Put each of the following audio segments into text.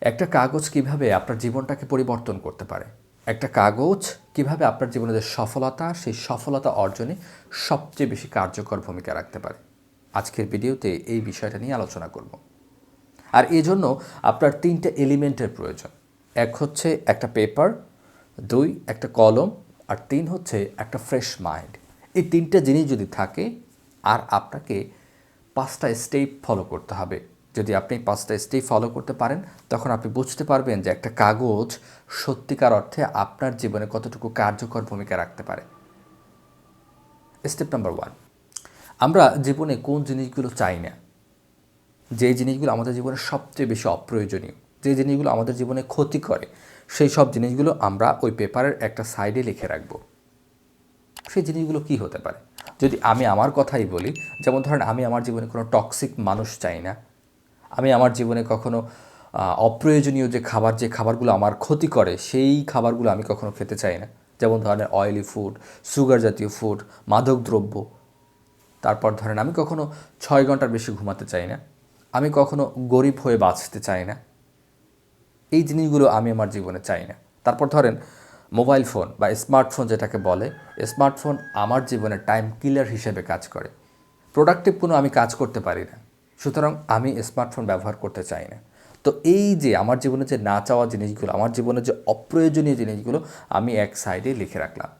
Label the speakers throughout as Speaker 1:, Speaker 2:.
Speaker 1: একটা কাগজ কিভাবে আপনার জীবনটাকে পরিবর্তন করতে পারে? একটা কাগজ কিভাবে আপনার জীবনে যে সফলতা, সেই সফলতা অর্জনে সবচেয়ে বেশি কার্যকর ভূমিকা রাখতে পারে? আজকের ভিডিওতে এই বিষয়টা নিয়ে আলোচনা করব। আর এজন্য আপনার ৩টে এলিমেন্টের প্রয়োজন। ১ হচ্ছে একটা পেপার, ২ একটা কলম, আর ৩ হচ্ছে একটা ফ্রেশ মাইন্ড। এই ৩টে জিনিস যদি থাকে, আর আপনাকে ৫টা স্টেপ ফলো করতে হবে। যদি আপনি ৫টা স্টেপ ফলো করতে পারেন, তখন আপনি বুঝতে পারবেন যে একটা কাগজ সত্যিকার অর্থে আপনার জীবনে কতটুকু কার্যকর ভূমিকা রাখতে পারে। স্টেপ নাম্বার 1, আমরা জীবনে কোন জিনিসগুলো চাই না, যে জিনিসগুলো আমাদের জীবনে সবচেয়ে বেশি অপ্রয়োজনীয়, যে জিনিসগুলো আমাদের জীবনে ক্ষতি করে, সেই সব জিনিসগুলো আমরা ওই পেপারের একটা সাইডে লিখে রাখবো। সেই জিনিসগুলো কি হতে পারে? যদি আমি আমার কথাই বলি, যেমন ধরেন আমি আমার জীবনে কোনো টক্সিক মানুষ চাই না। আমি আমার জীবনে কখনো অপ্রয়োজনীয় যে খাবারগুলো আমার ক্ষতি করে, সেই খাবারগুলো আমি কখনো খেতে চাই না। যেমন ধরেন অয়েলি ফুড, সুগার জাতীয় ফুড, মাদকদ্রব্য। তারপর ধরেন আমি কখনো ৬ ঘন্টার বেশি ঘুমাতে চাই না। আমি কখনো গরিব হয়ে বাঁচতে চাই না। এই জিনিসগুলো আমি আমার জীবনে চাই না। তারপর ধরেন মোবাইল ফোন বা স্মার্টফোন যেটাকে বলে, স্মার্টফোন আমার জীবনে টাইম কিলার হিসেবে কাজ করে। প্রোডাক্টিভ কোনো আমি কাজ করতে পারি না, সুতরাং আমি স্মার্টফোন ব্যবহার করতে চাই না। তো এই যে আমার জীবনে যে না চাওয়া জিনিসগুলো, আমার জীবনে যে অপ্রয়োজনীয় জিনিসগুলো, আমি এক সাইডে লিখে রাখলাম।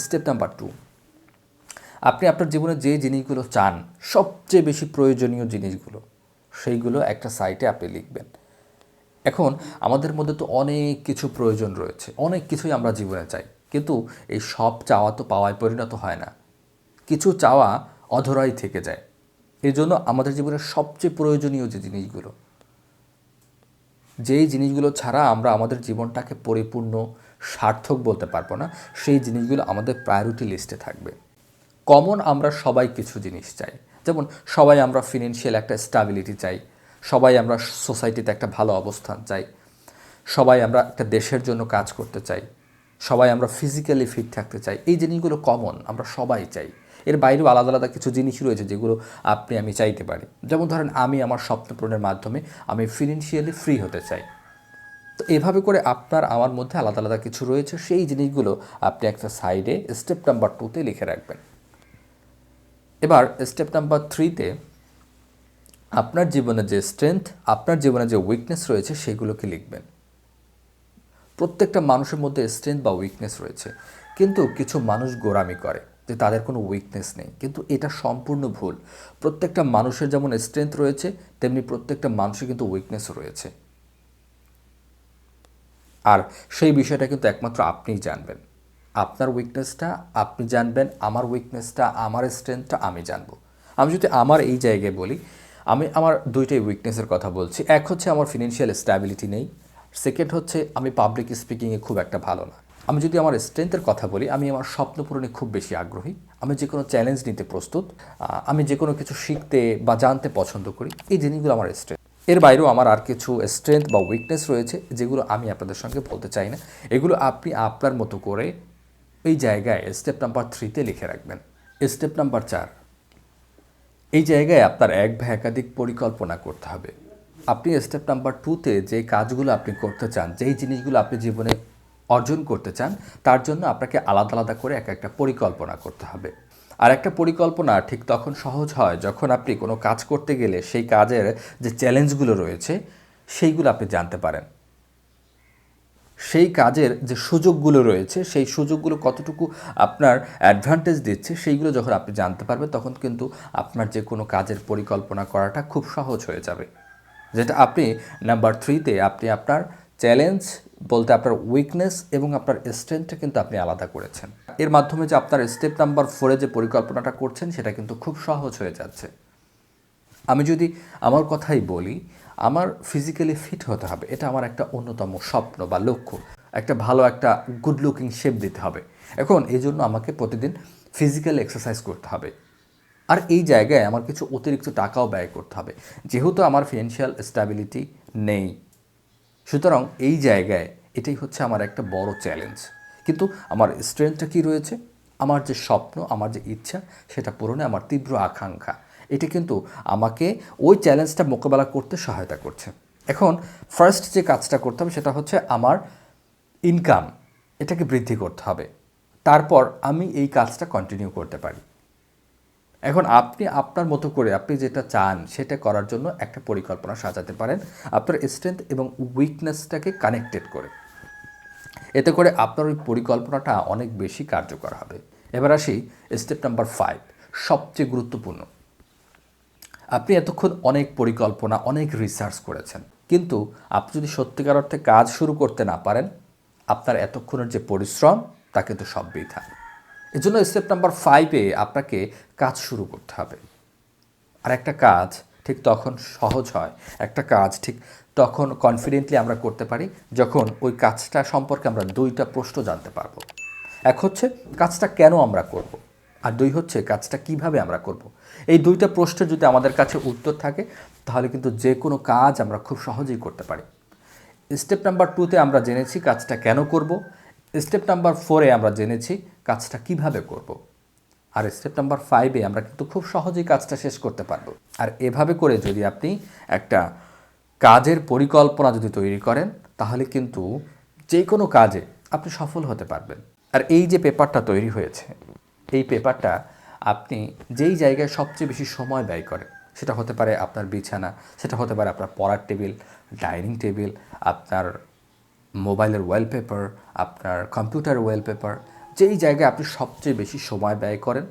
Speaker 1: স্টেপ নাম্বার 2, আপনি আপনার জীবনে যে জিনিসগুলো চান, সবচেয়ে বেশি প্রয়োজনীয় জিনিসগুলো, সেইগুলো একটা সাইটে আপনি লিখবেন। এখন আমাদের মধ্যে তো অনেক কিছু প্রয়োজন রয়েছে, অনেক কিছুই আমরা জীবনে চাই, কিন্তু এই সব চাওয়া তো পাওয়ায় পরিণত হয় না। কিছু চাওয়া অধরাই থেকে যায়। এই জন্য আমাদের জীবনের সবচেয়ে প্রয়োজনীয় যে জিনিসগুলো, যেই জিনিসগুলো ছাড়া আমরা আমাদের জীবনটাকে পরিপূর্ণ সার্থক বলতে পারবো না, সেই জিনিসগুলো আমাদের প্রায়োরিটি লিস্টে থাকবে। কমন আমরা সবাই কিছু জিনিস চাই। যেমন সবাই আমরা ফিনান্সিয়াল একটা স্ট্যাবিলিটি চাই, সবাই আমরা সোসাইটিতে একটা ভালো অবস্থান চাই, সবাই আমরা একটা দেশের জন্য কাজ করতে চাই, সবাই আমরা ফিজিক্যালি ফিট থাকতে চাই। এই জিনিসগুলো কমন, আমরা সবাই চাই। এর বাইরেও আলাদা আলাদা কিছু জিনিস রয়েছে যেগুলো আমি চাইতে পারি। যেমন ধরেন আমি আমার স্বপ্ন পূরণের মাধ্যমে আমি ফিনান্সিয়ালি ফ্রি হতে চাই। তো এভাবে করে আপনার আমার মধ্যে আলাদা আলাদা কিছু রয়েছে, সেই জিনিসগুলো আপনি একটা সাইডে স্টেপ নাম্বার 2তে লিখে রাখবেন। এবার স্টেপ নাম্বার 3তে আপনার জীবনে যে স্ট্রেংথ, আপনার জীবনে যে উইকনেস রয়েছে, সেগুলোকে লিখবেন। প্রত্যেকটা মানুষের মধ্যে স্ট্রেংথ বা উইকনেস রয়েছে, কিন্তু কিছু মানুষ গোঁড়ামি করে যে তাদের কোনো উইকনেস নেই, কিন্তু এটা সম্পূর্ণ ভুল। প্রত্যেকটা মানুষের যেমন স্ট্রেংথ রয়েছে, তেমনি প্রত্যেকটা মানুষের কিন্তু উইকনেসও রয়েছে। আর সেই বিষয়টা কিন্তু একমাত্র আপনিই জানবেন। আপনার উইকনেসটা আপনি জানবেন, আমার উইকনেসটা, আমার স্ট্রেংথটা আমি জানবো। আমি যদি আমার এই জায়গায় বলি, আমি আমার 2টাই উইকনেসের কথা বলছি। এক হচ্ছে আমার ফিনান্সিয়াল স্ট্যাবিলিটি নেই, সেকেন্ড হচ্ছে আমি পাবলিক স্পিকিংয়ে খুব একটা ভালো না। আমি যদি আমার স্ট্রেংথের কথা বলি, আমি আমার স্বপ্ন পূরণে খুব বেশি আগ্রহী, আমি যে কোনো চ্যালেঞ্জ নিতে প্রস্তুত, আমি যে কোনো কিছু শিখতে বা জানতে পছন্দ করি। এই জিনিসগুলো আমার স্ট্রেংথ। এর বাইরেও আমার আর কিছু স্ট্রেংথ বা উইকনেস রয়েছে, যেগুলো আমি আপনাদের সঙ্গে বলতে চাই না। এগুলো আপনি আপনার মতো করে এই জায়গায় স্টেপ নাম্বার 3তে লিখে রাখবেন। স্টেপ নাম্বার 4, এই জায়গায় আপনার এক বা একাধিক পরিকল্পনা করতে হবে। আপনি স্টেপ নাম্বার 2তে যে কাজগুলো আপনি করতে চান, যেই জিনিসগুলো আপনি জীবনে অর্জন করতে চান, তার জন্য আপনাকে আলাদা আলাদা করে এক একটা পরিকল্পনা করতে হবে। আর একটা পরিকল্পনা ঠিক তখন সহজ হয় যখন আপনি কোনো কাজ করতে গেলে সেই কাজের যে চ্যালেঞ্জগুলো রয়েছে, সেইগুলো আপনি জানতে পারেন। সেই কাজের যে সুযোগগুলো রয়েছে, সেই সুযোগগুলো কতটুকু আপনার অ্যাডভান্টেজ দিচ্ছে, সেইগুলো যখন আপনি জানতে পারবেন, তখন কিন্তু আপনার যে কোনো কাজের পরিকল্পনা করাটা খুব সহজ হয়ে যাবে। যেটা আপনি নাম্বার 3তে আপনি আপনার চ্যালেঞ্জ বলতে আপনার উইকনেস এবং আপনার স্ট্রেংথটা কিন্তু আপনি আলাদা করেছেন। এর মাধ্যমে যে আপনার স্টেপ নাম্বার 4-এ যে পরিকল্পনাটা করছেন, সেটা কিন্তু খুব সহজ হয়ে যাচ্ছে। আমি যদি আমার কথাই বলি, আমার ফিজিক্যালি ফিট হতে হবে, এটা আমার একটা অন্যতম স্বপ্ন বা লক্ষ্য। একটা ভালো একটা গুড লুকিং শেপ দিতে হবে। এখন এই জন্য আমাকে প্রতিদিন ফিজিক্যাল এক্সারসাইজ করতে হবে। আর এই জায়গায় আমার কিছু অতিরিক্ত টাকাও ব্যয় করতে হবে, যেহেতু আমার ফিনান্সিয়াল স্ট্যাবিলিটি নেই। সুতরাং এই জায়গায় এটাই হচ্ছে আমার একটা বড় চ্যালেঞ্জ। কিন্তু আমার স্ট্রেংথটা কী রয়েছে? আমার যে স্বপ্ন, আমার যে ইচ্ছা, সেটা পূরণে আমার তীব্র আকাঙ্ক্ষা, এটা কিন্তু আমাকে ওই চ্যালেঞ্জটা মোকাবেলা করতে সহায়তা করছে। এখন ফার্স্ট যে কাজটা করতে হবে সেটা হচ্ছে আমার ইনকাম এটাকে বৃদ্ধি করতে হবে, তারপর আমি এই কাজটা কন্টিনিউ করতে পারি। এখন আপনি আপনার মতো করে আপনি যেটা চান সেটা করার জন্য একটা পরিকল্পনা সাজাতে পারেন আপনার স্ট্রেংথ এবং উইকনেসটাকে কানেক্টেড করে। এতে করে আপনার ওই পরিকল্পনাটা অনেক বেশি কার্যকর হবে। এবার আসি স্টেপ নাম্বার 5, সবচেয়ে গুরুত্বপূর্ণ। আপনি এতক্ষণ অনেক পরিকল্পনা, অনেক রিসার্চ করেছেন, কিন্তু আপনি যদি সত্যিকার অর্থে কাজ শুরু করতে না পারেন, আপনার এতক্ষণের যে পরিশ্রম তা কিন্তু সব বৃথা। এজন্য স্টেপ নাম্বার 5-এ আপনাকে কাজ শুরু করতে হবে। আর একটা কাজ ঠিক তখন সহজ হয়, একটা কাজ ঠিক তখন কনফিডেন্টলি আমরা করতে পারি যখন ওই কাজটা সম্পর্কে আমরা 2টা প্রশ্ন জানতে পারবো। এক হচ্ছে কাজটা কেন আমরা করব, আর 2 হচ্ছে কাজটা কিভাবে আমরা করব। এই 2টা প্রশ্নের যদি আমাদের কাছে উত্তর থাকে তাহলে কিন্তু যে কোনো কাজ আমরা খুব সহজেই করতে পারি। স্টেপ নাম্বার 2-তে আমরা জেনেছি কাজটা কেন করব, স্টেপ নাম্বার 4-এ আমরা জেনেছি কাজটা কিভাবে করব, আর স্টেপ নাম্বার 5-এ আমরা কিন্তু খুব সহজেই কাজটা শেষ করতে পারবো। আর এভাবে করে যদি আপনি একটা কাজের পরিকল্পনা যদি তৈরি করেন তাহলে কিন্তু যে কোনো কাজে আপনি সফল হতে পারবেন। আর এই যে পেপারটা তৈরি হয়েছে, এই পেপারটা আপনি যেই জায়গায় সবচেয়ে বেশি সময় ব্যয় করেন, সেটা হতে পারে আপনার বিছানা, সেটা হতে পারে আপনার পড়ার টেবিল, ডাইনিং টেবিল, আপনার মোবাইলের ওয়ালপেপার, আপনার কম্পিউটার ওয়ালপেপার, যেই জায়গায় আপনি সবচেয়ে বেশি সময় ব্যয় করেন,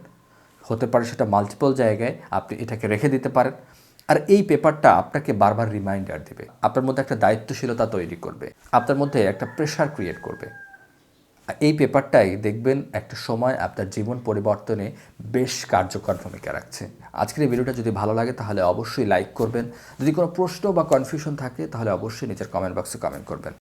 Speaker 1: হতে পারে সেটা মাল্টিপল জায়গায় আপনি এটাকে রেখে দিতে পারেন। আর এই পেপারটা আপনাকে বারবার রিমাইন্ডার দেবে, আপনার মধ্যে একটা দায়িত্বশীলতা তৈরি করবে, আপনার মধ্যে একটা প্রেশার ক্রিয়েট করবে। এই পেপারটাই দেখবেন একটা সময় আপনার জীবন পরিবর্তনে বেশ কার্যকর ভূমিকা রাখছে। আজকের এই ভিডিওটা যদি ভালো লাগে তাহলে অবশ্যই লাইক করবেন। যদি কোনো প্রশ্ন বা কনফিউশন থাকে তাহলে অবশ্যই নিচের কমেন্ট বক্সে কমেন্ট করবেন।